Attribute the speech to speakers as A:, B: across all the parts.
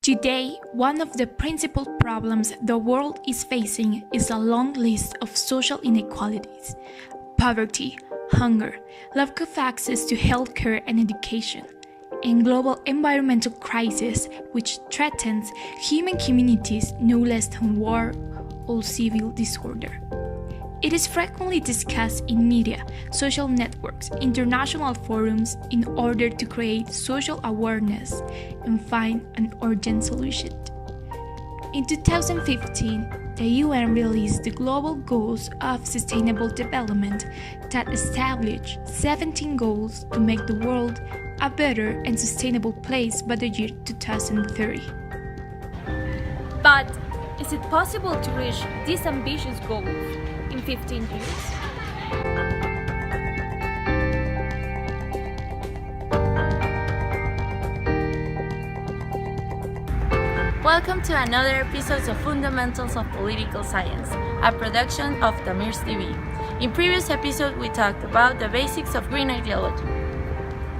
A: Today, one of the principal problems the world is facing is a long list of social inequalities: poverty, hunger, lack of access to healthcare and education, and global environmental crisis which threatens human communities no less than war or civil disorder. It is frequently discussed in media, social networks, international forums in order to create social awareness and find an urgent solution. In 2015, the UN released the Global Goals of Sustainable Development that established 17 goals to make the world a better and sustainable place by the year 2030.
B: But is it possible to reach these ambitious goals in 15 years? Welcome to another episode of Fundamentals of Political Science, a production of Tamir TV. In previous episode, we talked about the basics of green ideology.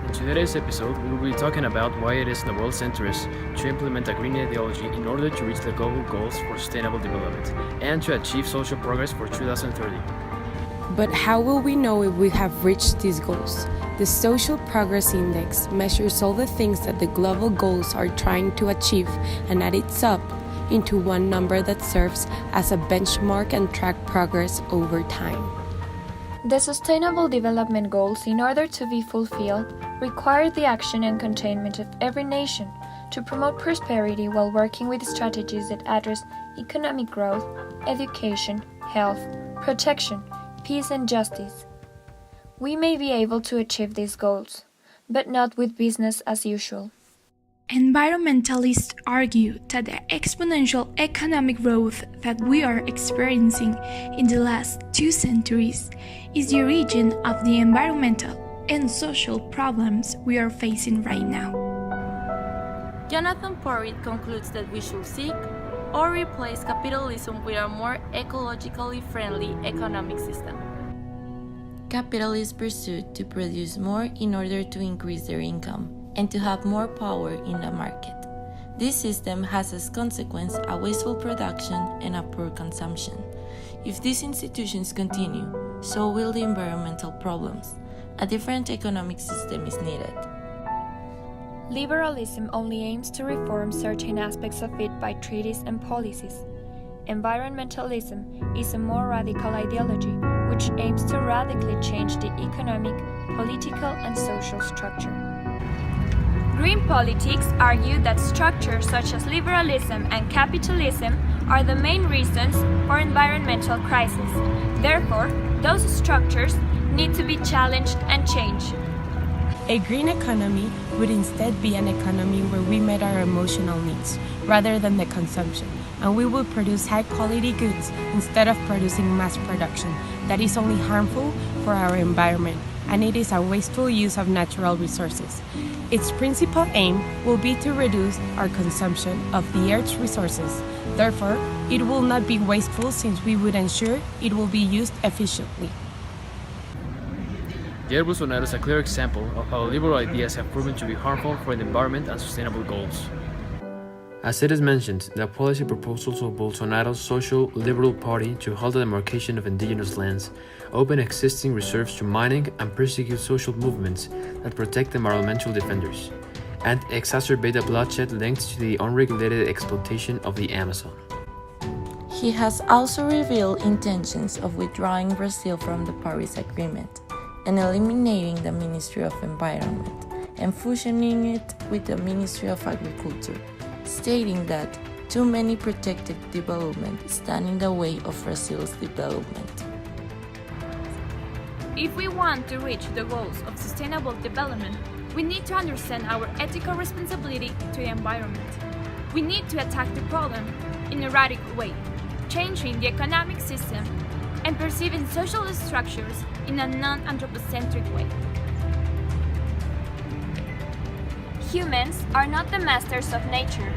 C: In today's episode, we will be talking about why it is in the world's interest to implement a green ideology in order to reach the global goals for sustainable development and to achieve social progress for 2030.
D: But how will we know if we have reached these goals? The Social Progress Index measures all the things that the global goals are trying to achieve and adds up into one number that serves as a benchmark and track progress over time.
E: The Sustainable Development Goals, in order to be fulfilled, require the action and containment of every nation to promote prosperity while working with strategies that address economic growth, education, health, protection, peace and justice. We may be able to achieve these goals, but not with business as usual.
A: Environmentalists argue that the exponential economic growth that we are experiencing in the last 2 centuries is the origin of the environmental and social problems we are facing right now.
B: Jonathan Porritt concludes that we should seek or replace capitalism with a more ecologically friendly economic system. Capitalists pursue to produce more in order to increase their income and to have more power in the market. This system has as consequence a wasteful production and a poor consumption. If these institutions continue, so will the environmental problems. A different economic system is needed.
E: Liberalism only aims to reform certain aspects of it by treaties and policies. Environmentalism is a more radical ideology which aims to radically change the economic, political, and social structure. Green politics argue that structures such as liberalism and capitalism are the main reasons for environmental crisis. Therefore, those structures need to be challenged and changed.
D: A green economy would instead be an economy where we met our emotional needs rather than the consumption, and we will produce high-quality goods instead of producing mass production that is only harmful for our environment, and it is a wasteful use of natural resources. Its principal aim will be to reduce our consumption of the Earth's resources. Therefore, it will not be wasteful since we would ensure it will be used efficiently.
C: Jair Bolsonaro is a clear example of how liberal ideas have proven to be harmful for the environment and sustainable goals. As it is mentioned, the policy proposals of Bolsonaro's Social Liberal Party to halt the demarcation of indigenous lands, open existing reserves to mining, and persecute social movements that protect environmental defenders, and exacerbate the bloodshed linked to the unregulated exploitation of the Amazon.
B: He has also revealed intentions of withdrawing Brazil from the Paris Agreement and eliminating the Ministry of Environment and fusioning it with the Ministry of Agriculture, stating that too many protected development stand in the way of Brazil's development.
E: If we want to reach the goals of sustainable development, we need to understand our ethical responsibility to the environment. We need to attack the problem in a radical way, changing the economic system and perceiving social structures in a non-anthropocentric way. Humans are not the masters of nature,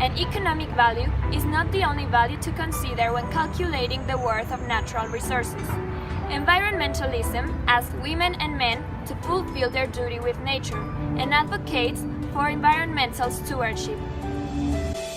E: and economic value is not the only value to consider when calculating the worth of natural resources. Environmentalism asks women and men to fulfill their duty with nature and advocates for environmental stewardship.
C: you.